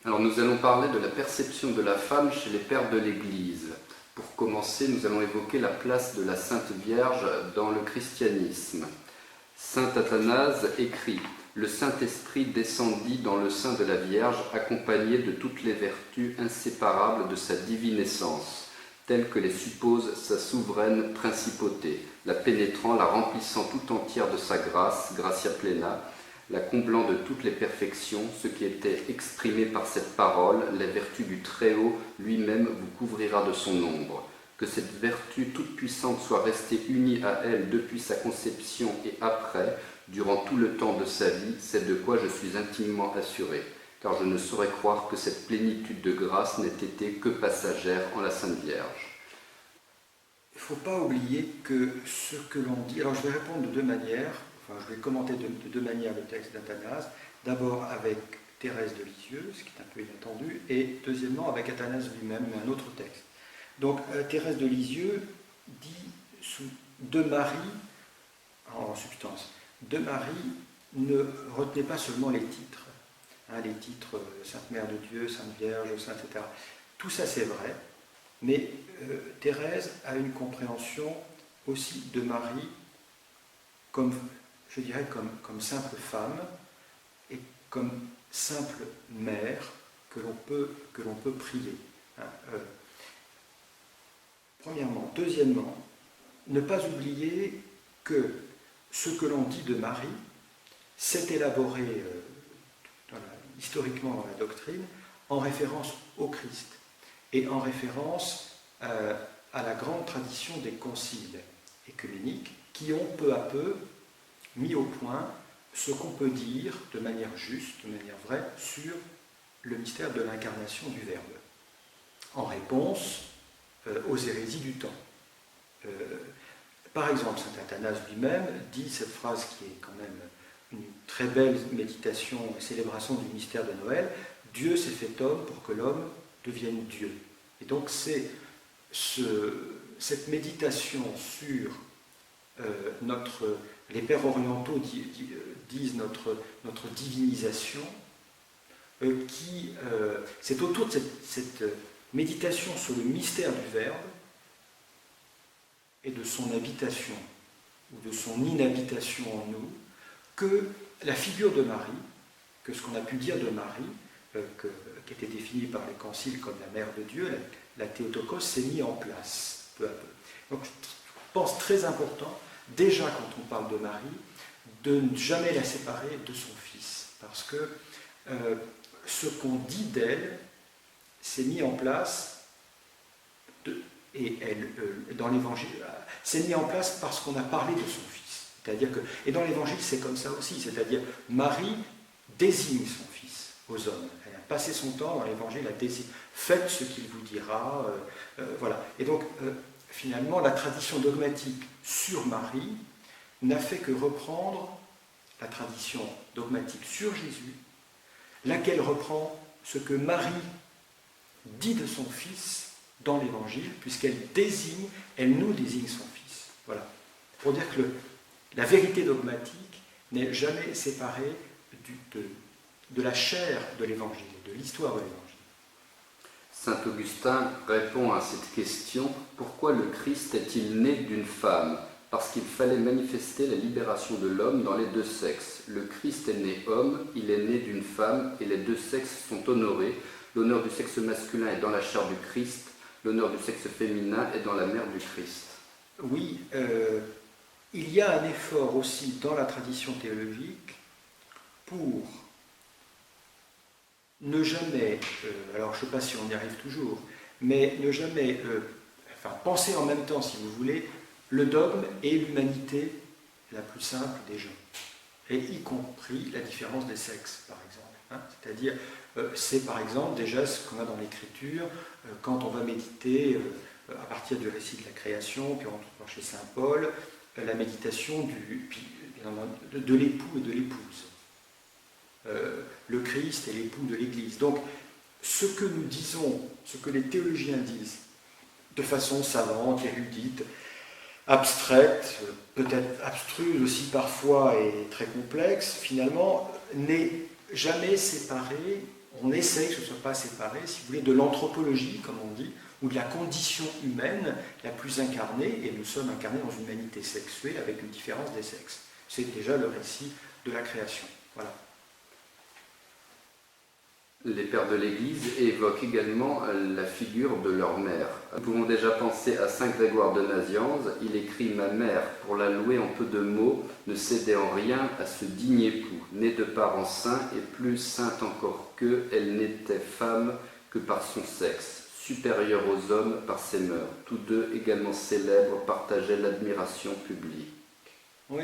Alors nous allons parler de la perception de la femme chez les pères de l'Église. Pour commencer, nous allons évoquer la place de la Sainte Vierge dans le christianisme. Saint Athanase écrit « Le Saint-Esprit descendit dans le sein de la Vierge, accompagné de toutes les vertus inséparables de sa divine essence, telles que les suppose sa souveraine principauté, la pénétrant, la remplissant tout entière de sa grâce, gratia plena, la comblant de toutes les perfections, ce qui était exprimé par cette parole, les vertus du Très-Haut lui-même vous couvrira de son ombre. Que cette vertu toute puissante soit restée unie à elle depuis sa conception et après, durant tout le temps de sa vie, c'est de quoi je suis intimement assuré, car je ne saurais croire que cette plénitude de grâce n'ait été que passagère en la Sainte Vierge. Il ne faut pas oublier que ce que l'on dit... Alors je vais répondre de deux manières. Je vais commenter de deux manières le texte d'Athanase. D'abord avec Thérèse de Lisieux, ce qui est un peu inattendu, et deuxièmement avec Athanase lui-même, mais un autre texte. Donc Thérèse de Lisieux dit de Marie, en substance, de Marie, ne retenez pas seulement les titres. Les titres Sainte Mère de Dieu, Sainte Vierge, Sainte, etc. Tout ça c'est vrai, mais Thérèse a une compréhension aussi de Marie comme, je dirais, comme simple femme et comme simple mère que l'on peut prier. Premièrement. Deuxièmement, ne pas oublier que ce que l'on dit de Marie s'est élaboré historiquement dans la doctrine en référence au Christ et en référence à la grande tradition des conciles œcuméniques qui ont peu à peu mis au point ce qu'on peut dire de manière juste, de manière vraie, sur le mystère de l'incarnation du Verbe, en réponse aux hérésies du temps. Par exemple, saint Athanase lui-même dit cette phrase qui est quand même une très belle méditation et célébration du mystère de Noël: Dieu s'est fait homme pour que l'homme devienne Dieu. Et donc c'est cette méditation sur les pères orientaux disent notre divinisation, c'est autour de cette méditation sur le mystère du Verbe et de son habitation ou de son inhabitation en nous, que la figure de Marie, que ce qu'on a pu dire de Marie, qui était définie par les conciles comme la mère de Dieu, la Théotokos, s'est mis en place peu à peu. Donc je pense très important, déjà quand on parle de Marie, de ne jamais la séparer de son Fils, parce que ce qu'on dit d'elle s'est mis en place, dans l'Évangile, s'est mis en place parce qu'on a parlé de son Fils. C'est-à-dire que, et dans l'Évangile, c'est comme ça aussi, c'est-à-dire Marie désigne son Fils aux hommes. Elle a passé son temps dans l'Évangile à désigner. Faites ce qu'il vous dira. Voilà. Et donc, finalement, la tradition dogmatique sur Marie n'a fait que reprendre la tradition dogmatique sur Jésus, laquelle reprend ce que Marie dit de son Fils dans l'Évangile, puisqu'elle nous désigne son Fils. Voilà. Pour dire que la vérité dogmatique n'est jamais séparée de la chair de l'Évangile, de l'histoire de l'Évangile. Saint Augustin répond à cette question: pourquoi le Christ est-il né d'une femme? Parce qu'il fallait manifester la libération de l'homme dans les deux sexes. Le Christ est né homme, il est né d'une femme, et les deux sexes sont honorés. L'honneur du sexe masculin est dans la chair du Christ, l'honneur du sexe féminin est dans la mère du Christ. Oui, il y a un effort aussi dans la tradition théologique pour ne jamais, alors je ne sais pas si on y arrive toujours, mais ne jamais, penser en même temps, si vous voulez, le dogme et l'humanité la plus simple des gens, et y compris la différence des sexes, par exemple. C'est-à-dire, c'est par exemple déjà ce qu'on a dans l'Écriture, quand on va méditer à partir du récit de la création, puis on va chez saint Paul, la méditation de l'époux et de l'épouse. Le Christ est l'époux de l'Église. Donc, ce que nous disons, ce que les théologiens disent, de façon savante, érudite, abstraite, peut-être abstruse aussi parfois et très complexe, finalement, n'est jamais séparé on essaye que ce ne soit pas séparé, si vous voulez, de l'anthropologie, comme on dit, ou de la condition humaine la plus incarnée, et nous sommes incarnés dans une humanité sexuée avec une différence des sexes. C'est déjà le récit de la création. Voilà. Les pères de l'Église évoquent également la figure de leur mère. Nous pouvons déjà penser à saint Grégoire de Nazianze. Il écrit « Ma mère, pour la louer en peu de mots, ne cédait en rien à ce digne époux, né de parents saints et plus sainte encore qu'eux, elle n'était femme que par son sexe, supérieure aux hommes par ses mœurs. Tous deux, également célèbres, partageaient l'admiration publique. » Oui,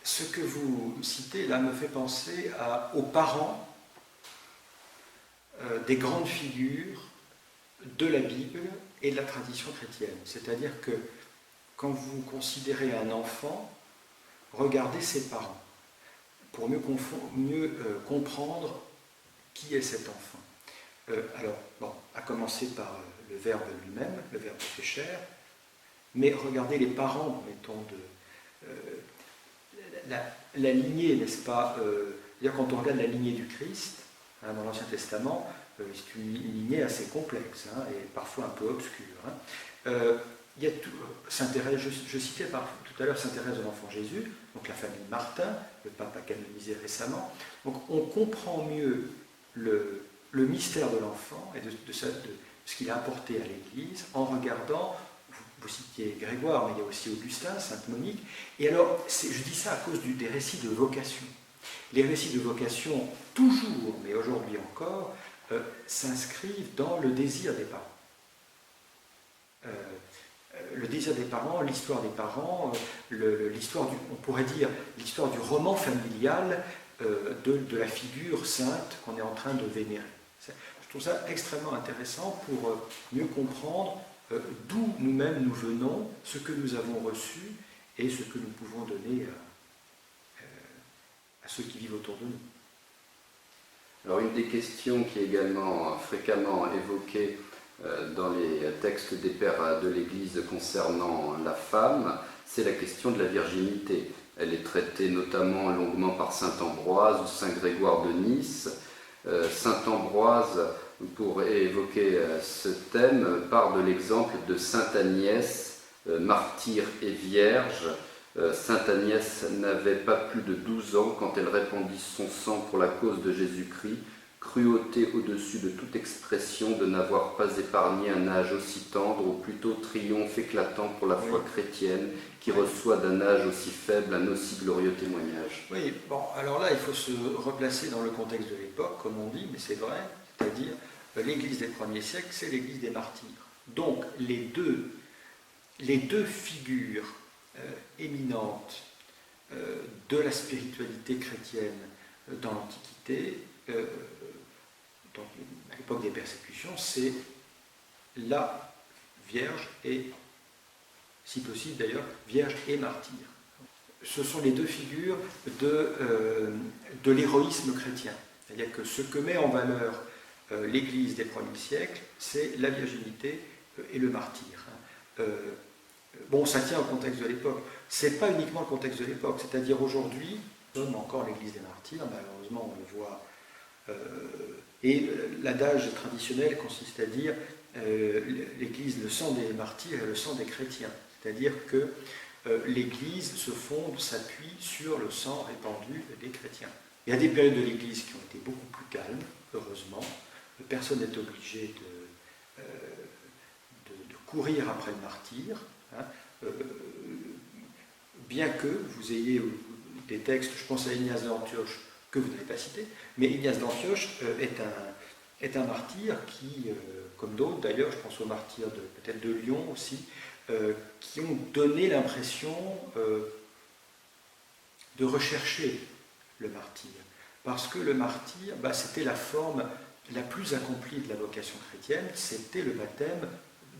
ce que vous citez là me fait penser aux parents des grandes figures de la Bible et de la tradition chrétienne. C'est-à-dire que quand vous considérez un enfant, regardez ses parents pour mieux comprendre qui est cet enfant. Alors, bon, à commencer par le Verbe lui-même, le Verbe fait chair, mais regardez les parents, mettons, la lignée, n'est-ce pas quand on regarde la lignée du Christ, dans l'Ancien Testament, c'est une lignée assez complexe et parfois un peu obscure. Il y a Sainte Thérèse, je citais tout à l'heure Sainte Thérèse de l'Enfant Jésus, donc la famille Martin, le pape a canonisé récemment. Donc on comprend mieux le mystère de l'enfant et de ce qu'il a apporté à l'Église en regardant, vous citiez Grégoire, mais il y a aussi Augustin, Sainte Monique. Et alors, je dis ça à cause des récits de vocation. Les récits de vocation, toujours, mais aujourd'hui encore, s'inscrivent dans le désir des parents. Le désir des parents, l'histoire des parents, on pourrait dire l'histoire du roman familial de la figure sainte qu'on est en train de vénérer. Je trouve ça extrêmement intéressant pour mieux comprendre d'où nous-mêmes nous venons, ce que nous avons reçu et ce que nous pouvons donner à ceux qui vivent autour de nous. Alors une des questions qui est également fréquemment évoquée dans les textes des pères de l'Église concernant la femme, c'est la question de la virginité. Elle est traitée notamment longuement par saint Ambroise ou saint Grégoire de Nice. Saint Ambroise, pour évoquer ce thème, part de l'exemple de sainte Agnès, martyre et vierge. Sainte Agnès n'avait pas plus de 12 ans quand elle répandit son sang pour la cause de Jésus-Christ, cruauté au-dessus de toute expression de n'avoir pas épargné un âge aussi tendre, ou plutôt triomphe éclatant pour la foi chrétienne, qui reçoit d'un âge aussi faible un aussi glorieux témoignage. Oui, bon, alors là, il faut se replacer dans le contexte de l'époque, comme on dit, mais c'est vrai, c'est-à-dire l'Église des premiers siècles, c'est l'Église des martyrs. Donc, les deux figures éminentes de la spiritualité chrétienne dans l'Antiquité, à l'époque des persécutions, c'est la Vierge et, si possible d'ailleurs, Vierge et martyr. Ce sont les deux figures de l'héroïsme chrétien. C'est-à-dire que ce que met en valeur l'Église des premiers siècles, c'est la virginité et le martyr. Bon, ça tient au contexte de l'époque. Ce n'est pas uniquement le contexte de l'époque. C'est-à-dire aujourd'hui, nous sommes encore l'Église des martyrs, malheureusement on le voit. Et l'adage traditionnel consiste à dire l'Église, le sang des martyrs et le sang des chrétiens. C'est-à-dire que l'Église se fonde, s'appuie sur le sang répandu des chrétiens. Il y a des périodes de l'Église qui ont été beaucoup plus calmes, heureusement. Personne n'est obligé de courir après le martyr. Bien que vous ayez des textes, je pense à Ignace d'Antioche, que vous n'avez pas cité, mais Ignace d'Antioche est un martyr qui, comme d'autres d'ailleurs, je pense aux martyrs peut-être de Lyon aussi, qui ont donné l'impression de rechercher le martyr. Parce que le martyr, c'était la forme la plus accomplie de la vocation chrétienne, c'était le baptême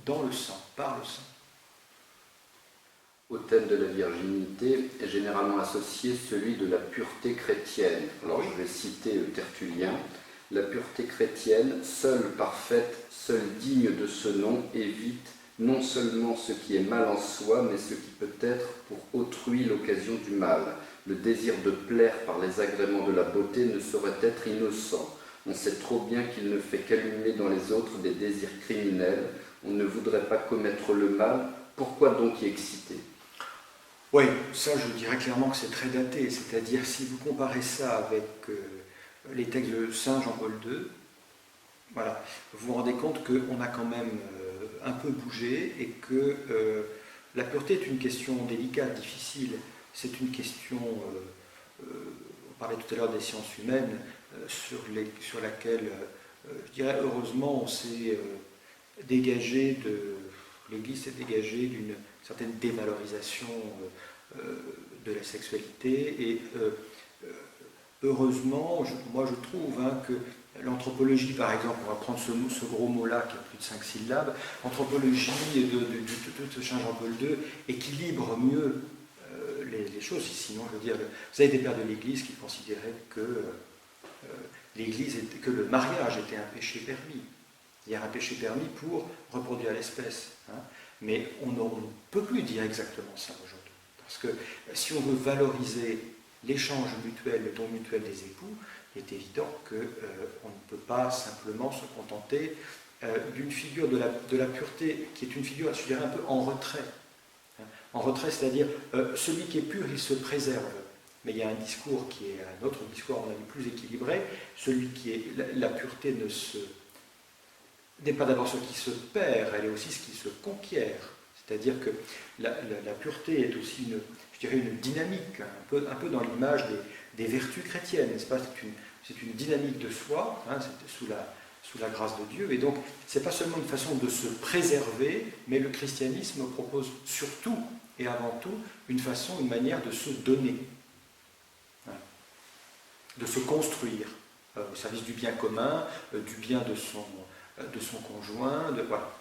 dans le sang, par le sang. Au thème de la virginité est généralement associé celui de la pureté chrétienne. Alors je vais citer Tertullien. La pureté chrétienne, seule parfaite, seule digne de ce nom, évite non seulement ce qui est mal en soi, mais ce qui peut être pour autrui l'occasion du mal. Le désir de plaire par les agréments de la beauté ne saurait être innocent. On sait trop bien qu'il ne fait qu'allumer dans les autres des désirs criminels. On ne voudrait pas commettre le mal. Pourquoi donc y exciter? Oui, ça je dirais clairement que c'est très daté. C'est-à-dire si vous comparez ça avec les textes de Saint Jean-Paul II, voilà, vous vous rendez compte qu'on a quand même un peu bougé et que la pureté est une question délicate, difficile. C'est une question, on parlait tout à l'heure des sciences humaines, sur laquelle, je dirais heureusement, on s'est dégagé l'Église s'est dégagée d'une certaine dévalorisation de la sexualité et heureusement, moi je trouve que l'anthropologie, par exemple, on va prendre ce gros mot-là qui a plus de 5 syllabes, l'anthropologie de Saint Jean-Paul II équilibre mieux les choses. Sinon, je veux dire, vous avez des pères de l'Église qui considéraient que que le mariage était un péché permis. Il y a un péché permis pour reproduire l'espèce. Hein. Mais on ne peut plus dire exactement ça aujourd'hui. Parce que si on veut valoriser l'échange mutuel, le don mutuel des époux, il est évident qu'on ne peut pas simplement se contenter d'une figure de la pureté qui est une figure, je dirais, un peu en retrait. En retrait, c'est-à-dire celui qui est pur, il se préserve. Mais il y a un discours qui est un autre discours, on a dit, plus équilibré. Celui qui est la pureté n'est pas d'abord ce qui se perd, elle est aussi ce qui se conquiert. C'est-à-dire que la pureté est aussi une dynamique, un peu dans l'image des vertus chrétiennes, n'est-ce pas? C'est une dynamique de soi, hein, c'est sous la grâce de Dieu, et donc c'est pas seulement une façon de se préserver, mais le christianisme propose surtout et avant tout une manière de se donner, hein, de se construire au service du bien commun, du bien de son conjoint, voilà.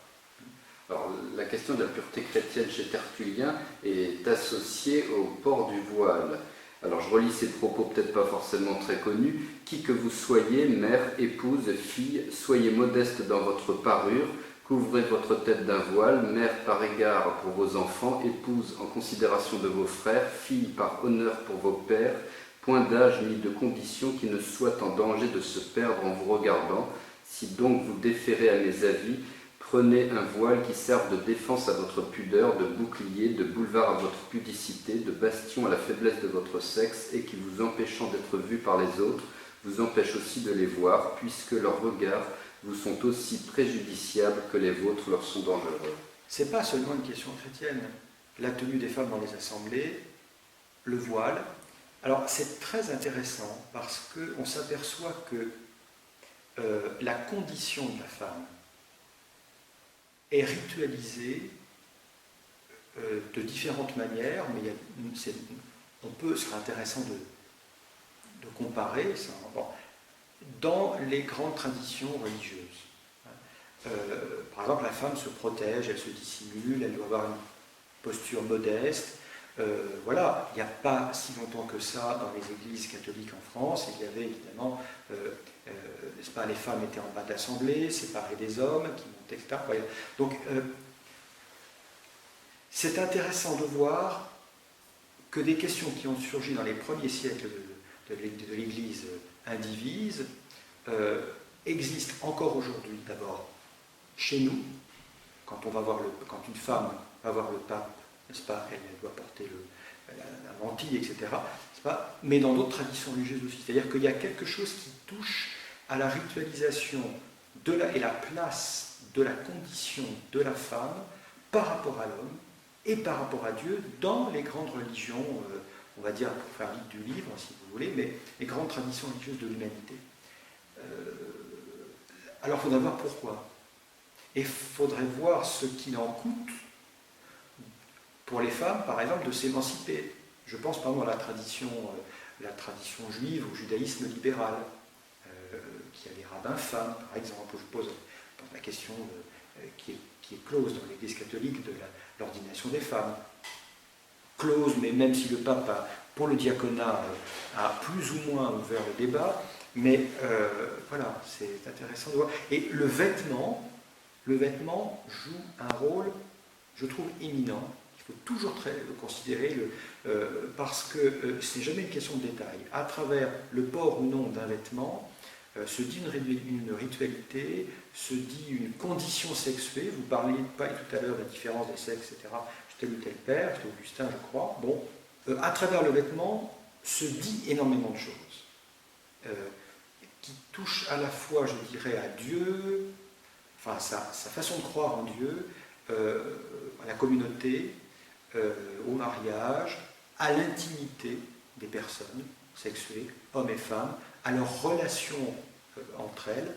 Alors, la question de la pureté chrétienne chez Tertullien est associée au port du voile. Alors, je relis ces propos peut-être pas forcément très connus. « Qui que vous soyez, mère, épouse, fille, soyez modeste dans votre parure, couvrez votre tête d'un voile, mère par égard pour vos enfants, épouse en considération de vos frères, fille par honneur pour vos pères, point d'âge ni de condition qui ne soit en danger de se perdre en vous regardant. Si donc vous déférez à mes avis, prenez un voile qui serve de défense à votre pudeur, de bouclier, de boulevard à votre pudicité, de bastion à la faiblesse de votre sexe, et qui, vous empêchant d'être vus par les autres, vous empêche aussi de les voir, puisque leurs regards vous sont aussi préjudiciables que les vôtres leur sont dangereux. » Ce n'est pas seulement une question chrétienne. La tenue des femmes dans les assemblées, le voile. Alors c'est très intéressant parce qu'on s'aperçoit que la condition de la femme est ritualisée de différentes manières, mais ce serait intéressant de comparer ça, dans les grandes traditions religieuses. Par exemple, la femme se protège, elle se dissimule, elle doit avoir une posture modeste. Voilà, il n'y a pas si longtemps que ça dans les églises catholiques en France, il y avait évidemment, n'est-ce pas, les femmes étaient en bas de l'assemblée, séparées des hommes, qui montaient, etc. Donc, c'est intéressant de voir que des questions qui ont surgi dans les premiers siècles de l'Église indivise existent encore aujourd'hui. D'abord, chez nous, quand une femme va voir le pape, n'est-ce pas, elle doit porter la mantille, etc. N'est-ce pas, mais dans d'autres traditions religieuses aussi. C'est-à-dire qu'il y a quelque chose qui touche à la ritualisation et la place de la condition de la femme par rapport à l'homme et par rapport à Dieu dans les grandes religions, on va dire, pour faire vite du livre, si vous voulez, mais les grandes traditions religieuses de l'humanité. Alors il faudrait voir pourquoi. Et il faudrait voir ce qu'il en coûte pour les femmes, par exemple, de s'émanciper. Je pense par exemple à la tradition juive, au judaïsme libéral, qui a des rabbins femmes, par exemple. Je pose la question qui est close dans l'Église catholique de l'ordination des femmes. Close, mais même si le pape, pour le diaconat, a plus ou moins ouvert le débat, mais voilà, c'est intéressant de voir. Et le vêtement joue un rôle, je trouve, éminent. Il faut toujours le considérer, parce que ce n'est jamais une question de détail. À travers le port ou non d'un vêtement, se dit une ritualité, se dit une condition sexuée. Vous parliez tout à l'heure de la différence des sexes, etc. Chez tel ou tel père, c'est Augustin, je crois. Bon, à travers le vêtement, se dit énormément de choses qui touchent à la fois, je dirais, à Dieu, enfin sa façon de croire en Dieu, à la communauté, au mariage, à l'intimité des personnes sexuées, hommes et femmes, à leurs relations entre elles.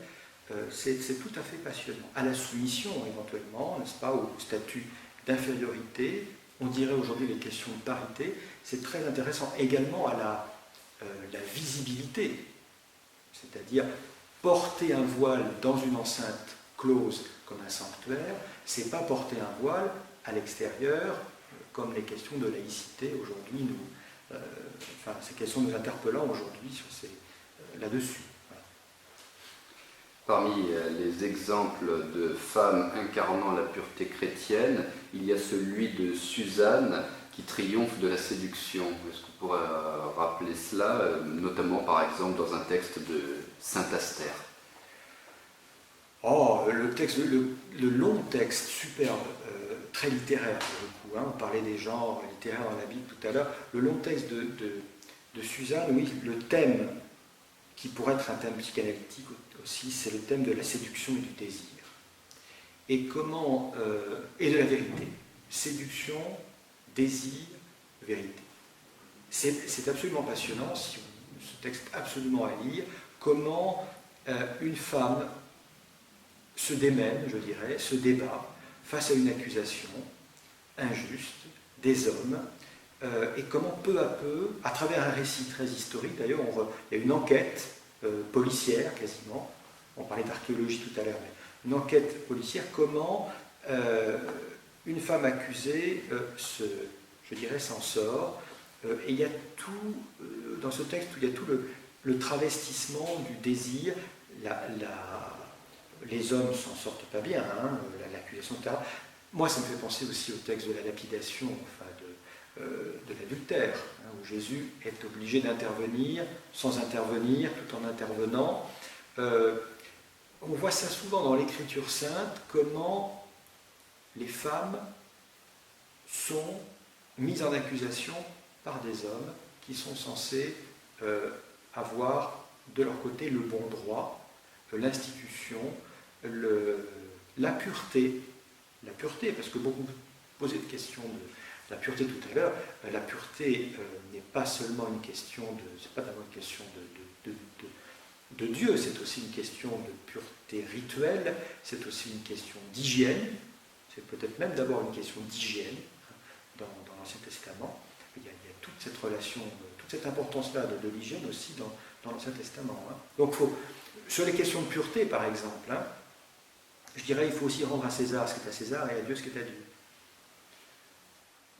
C'est tout à fait passionnant. À la soumission, éventuellement, n'est-ce pas, au statut d'infériorité, on dirait aujourd'hui les questions de parité, c'est très intéressant. Également à la visibilité, c'est-à-dire porter un voile dans une enceinte close comme un sanctuaire, c'est pas porter un voile à l'extérieur, comme les questions de laïcité aujourd'hui ces questions nous interpellant aujourd'hui là-dessus. Parmi les exemples de femmes incarnant la pureté chrétienne, il y a celui de Suzanne qui triomphe de la séduction. Est-ce qu'on pourrait rappeler cela, notamment par exemple dans un texte de Saint Astère? Le long texte superbe, très littéraire pour le coup, on parlait des genres littéraires dans la Bible tout à l'heure, le long texte de Suzanne, oui, le thème qui pourrait être un thème psychanalytique aussi, c'est le thème de la séduction et du désir. Et et de la vérité. Séduction, désir, vérité. C'est absolument passionnant, ce texte absolument à lire, comment une femme se démène, je dirais, se débat face à une accusation injuste des hommes, et comment peu à peu, à travers un récit très historique, d'ailleurs il y a une enquête policière quasiment, on parlait d'archéologie tout à l'heure, mais une enquête policière, comment une femme accusée je dirais, s'en sort, et il y a tout, dans ce texte, il y a tout le travestissement du désir, les hommes s'en sortent pas bien, l'accusation, etc. Moi, ça me fait penser aussi au texte de la lapidation, de l'adultère, où Jésus est obligé d'intervenir sans intervenir, tout en intervenant. On voit ça souvent dans l'Écriture sainte, comment les femmes sont mises en accusation par des hommes qui sont censés avoir de leur côté le bon droit, l'institution, la pureté, parce que beaucoup posaient de questions de la pureté tout à l'heure. La pureté n'est pas seulement une question de Dieu, c'est aussi une question de pureté rituelle, c'est aussi une question d'hygiène, c'est peut-être même d'abord une question d'hygiène dans l'Ancien Testament. Il y a toute cette relation, toute cette importance-là de l'hygiène aussi dans l'Ancien Testament. Donc sur les questions de pureté, par exemple, je dirais il faut aussi rendre à César ce qui est à César et à Dieu ce qui est à Dieu.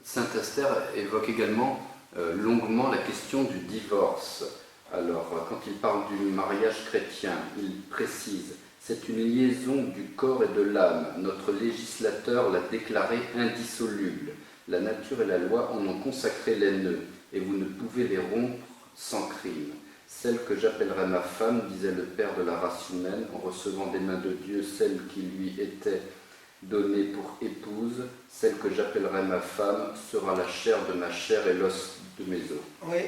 Saint Astère évoque également longuement la question du divorce. Alors, quand il parle du mariage chrétien, il précise « C'est une liaison du corps et de l'âme. Notre législateur l'a déclarée indissoluble. La nature et la loi en ont consacré les nœuds, et vous ne pouvez les rompre sans crime. Celle que j'appellerai ma femme, disait le Père de la race humaine, en recevant des mains de Dieu celle qui lui était donnée pour épouse, celle que j'appellerai ma femme sera la chair de ma chair et l'os de mes os. » Oui,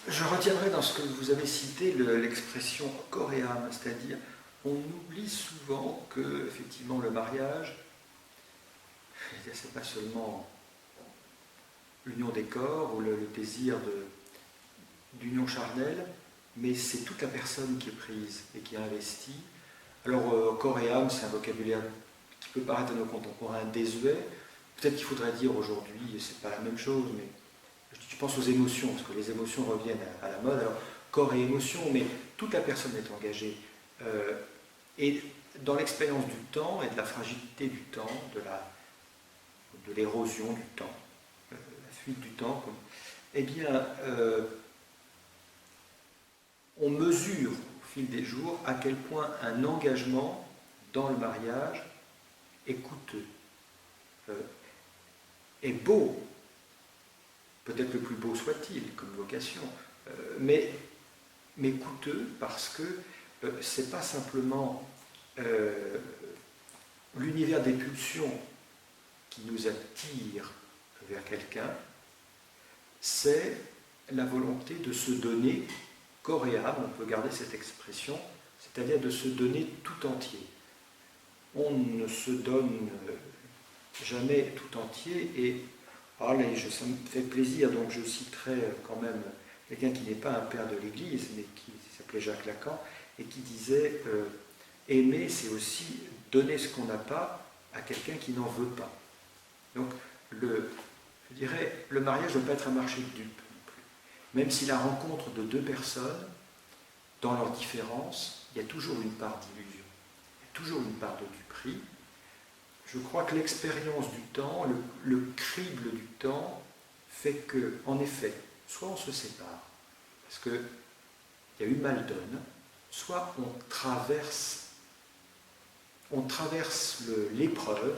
je retiendrai dans ce que vous avez cité l'expression corps et âme, c'est-à-dire on oublie souvent que effectivement le mariage, c'est pas seulement l'union des corps ou le désir d'union charnelle, mais c'est toute la personne qui est prise et qui est investie. Alors corps et âme, c'est un vocabulaire qui peut paraître à nos contemporains désuet. Peut-être qu'il faudrait dire aujourd'hui, c'est pas la même chose, mais je pense aux émotions, parce que les émotions reviennent à la mode. Alors corps et émotion, mais toute la personne est engagée. Et dans l'expérience du temps et de la fragilité du temps, de l'érosion du temps, la fuite du temps, eh bien, on mesure au fil des jours à quel point un engagement dans le mariage est coûteux, est beau, peut-être le plus beau soit-il comme vocation, mais mais coûteux parce que c'est pas simplement l'univers des pulsions qui nous attire vers quelqu'un, c'est la volonté de se donner corps et âme, on peut garder cette expression, c'est-à-dire de se donner tout entier. On ne se donne jamais tout entier et allez, ça me fait plaisir, donc je citerai quand même quelqu'un qui n'est pas un père de l'Église, mais qui s'appelait Jacques Lacan, et qui disait aimer, c'est aussi donner ce qu'on n'a pas à quelqu'un qui n'en veut pas. Donc, je dirais, le mariage ne doit pas être un marché de dupes non plus. Même si la rencontre de deux personnes, dans leurs différences, il y a toujours une part d'illusion, il y a toujours une part de duperie. Je crois que l'expérience du temps, le crible du temps, fait que, en effet, soit on se sépare, parce qu'il y a eu mal donne, soit on traverse l'épreuve,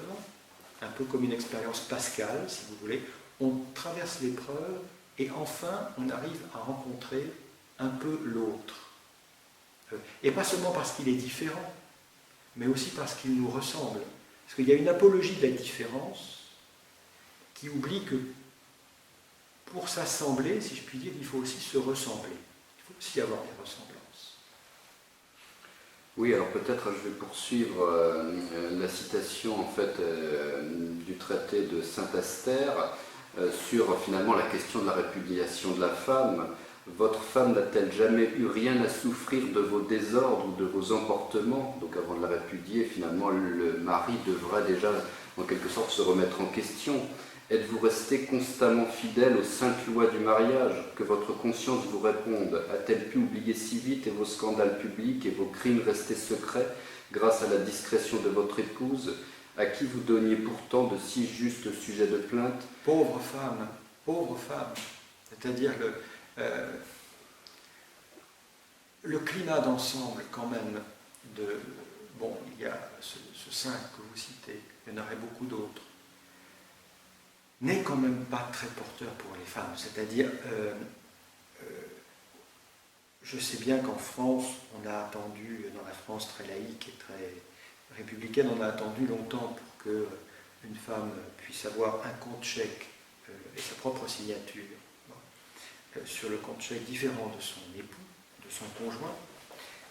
un peu comme une expérience pascale, si vous voulez, on traverse l'épreuve et enfin on arrive à rencontrer un peu l'autre. Et pas seulement parce qu'il est différent, mais aussi parce qu'il nous ressemble. Parce qu'il y a une apologie de la différence qui oublie que pour s'assembler, si je puis dire, il faut aussi se ressembler. Il faut aussi avoir des ressemblances. Oui, alors peut-être je vais poursuivre la citation en fait du traité de Saint-Aster sur finalement la question de la répudiation de la femme. Votre femme n'a-t-elle jamais eu rien à souffrir de vos désordres ou de vos emportements? Donc avant de la répudier, finalement, le mari devra déjà en quelque sorte se remettre en question. Êtes-vous resté constamment fidèle aux saintes lois du mariage? Que votre conscience vous réponde. A-t-elle pu oublier si vite et vos scandales publics et vos crimes restés secrets grâce à la discrétion de votre épouse, à qui vous donniez pourtant de si justes sujets de plainte? Pauvre femme, c'est-à-dire le climat d'ensemble quand même il y a ce saint que vous citez, il y en aurait beaucoup d'autres, n'est quand même pas très porteur pour les femmes. C'est-à-dire, je sais bien qu'en France, on a attendu, dans la France très laïque et très républicaine, on a attendu longtemps pour qu'une femme puisse avoir un compte chèque et sa propre signature sur le compte chèque différent de son époux, de son conjoint.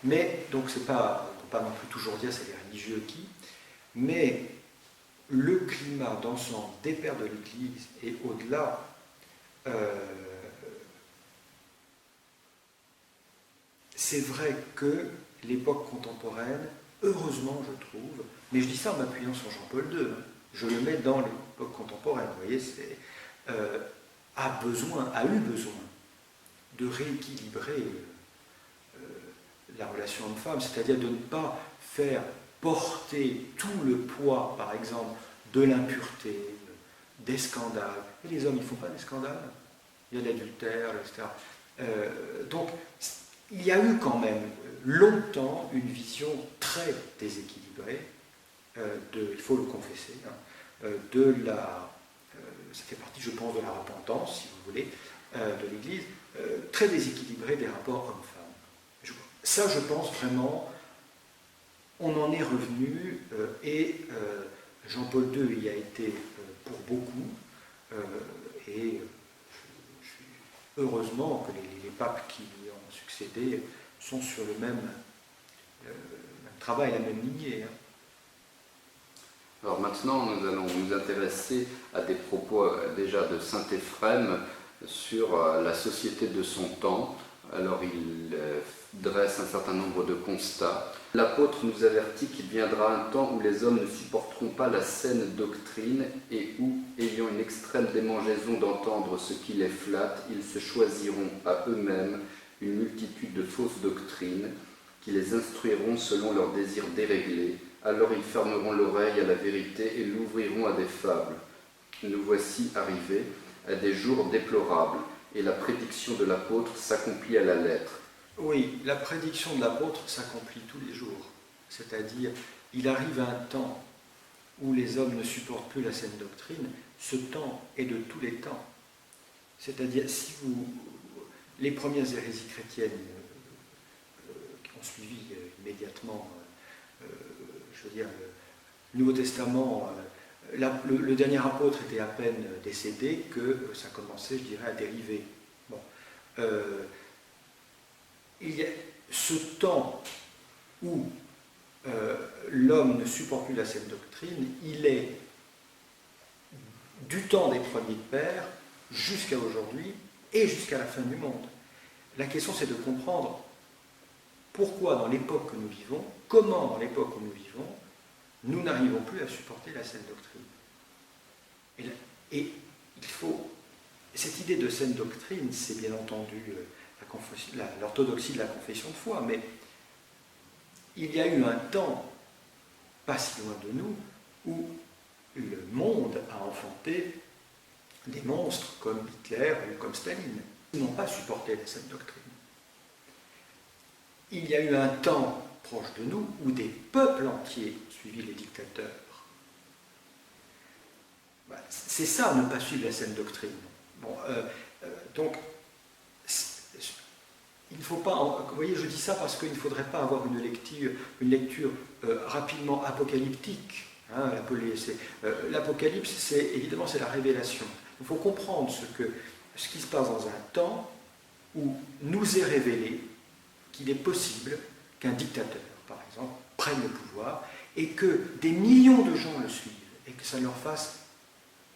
Mais, donc c'est pas, on ne peut pas non plus toujours dire c'est les religieux qui, mais le climat d'ensemble des pères de l'Église et au-delà, c'est vrai que l'époque contemporaine, heureusement je trouve, mais je dis ça en m'appuyant sur Jean-Paul II, je le mets dans l'époque contemporaine, vous voyez, a eu besoin de rééquilibrer la relation homme-femme, c'est-à-dire de ne pas faire porter tout le poids, par exemple, de l'impureté, des scandales. Et les hommes, ils ne font pas des scandales. Il y a de l'adultère, etc. Donc, il y a eu quand même longtemps une vision très déséquilibrée, il faut le confesser, ça fait partie, je pense, de la repentance, si vous voulez, de l'Église, très déséquilibrée des rapports hommes-femmes. Ça, je pense vraiment, on en est revenu, et Jean-Paul II y a été pour beaucoup, et heureusement que les papes qui lui ont succédé sont sur le même travail, la même lignée. Alors maintenant, nous allons nous intéresser à des propos déjà de saint Éphrem sur la société de son temps. Alors il dresse un certain nombre de constats. L'apôtre nous avertit qu'il viendra un temps où les hommes ne supporteront pas la saine doctrine et où, ayant une extrême démangeaison d'entendre ce qui les flatte, ils se choisiront à eux-mêmes une multitude de fausses doctrines qui les instruiront selon leurs désirs déréglés. Alors ils fermeront l'oreille à la vérité et l'ouvriront à des fables. Nous voici arrivés à des jours déplorables, et la prédiction de l'apôtre s'accomplit à la lettre. Oui, la prédiction de l'apôtre s'accomplit tous les jours. C'est-à-dire, il arrive un temps où les hommes ne supportent plus la saine doctrine. Ce temps est de tous les temps. C'est-à-dire, les premières hérésies chrétiennes suivi immédiatement, je veux dire, le Nouveau Testament, le dernier apôtre était à peine décédé que ça commençait, je dirais, à dériver. Bon. Il y a ce temps où l'homme ne supporte plus la saine doctrine, il est du temps des premiers pères jusqu'à aujourd'hui et jusqu'à la fin du monde. La question, c'est de comprendre pourquoi dans l'époque que nous vivons, comment dans l'époque où nous vivons, nous n'arrivons plus à supporter la saine doctrine. Et il faut... Cette idée de saine doctrine, c'est bien entendu l'orthodoxie de la confession de foi, mais il y a eu un temps, pas si loin de nous, où le monde a enfanté des monstres comme Hitler ou comme Staline. Ils n'ont pas supporté la saine doctrine. Il y a eu un temps proche de nous où des peuples entiers suivaient les dictateurs. C'est ça, ne pas suivre la saine doctrine. Bon, donc, il ne faut pas... Vous voyez, je dis ça parce qu'il ne faudrait pas avoir une lecture rapidement apocalyptique. Hein, l'Apocalypse, évidemment, c'est la révélation. Il faut comprendre ce qui se passe dans un temps où nous est révélé qu'il est possible qu'un dictateur, par exemple, prenne le pouvoir et que des millions de gens le suivent et que ça ne leur fasse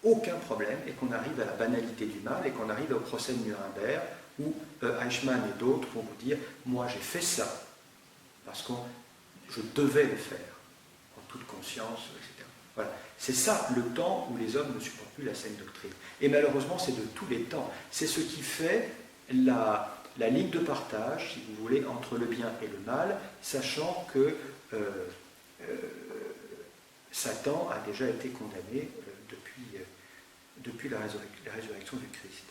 aucun problème et qu'on arrive à la banalité du mal et qu'on arrive au procès de Nuremberg où Eichmann et d'autres vont vous dire « moi j'ai fait ça parce que je devais le faire en toute conscience, etc. » Voilà. C'est ça le temps où les hommes ne supportent plus la saine doctrine. Et malheureusement, c'est de tous les temps. C'est ce qui fait la ligne de partage, si vous voulez, entre le bien et le mal, sachant que Satan a déjà été condamné depuis la résurrection du Christ.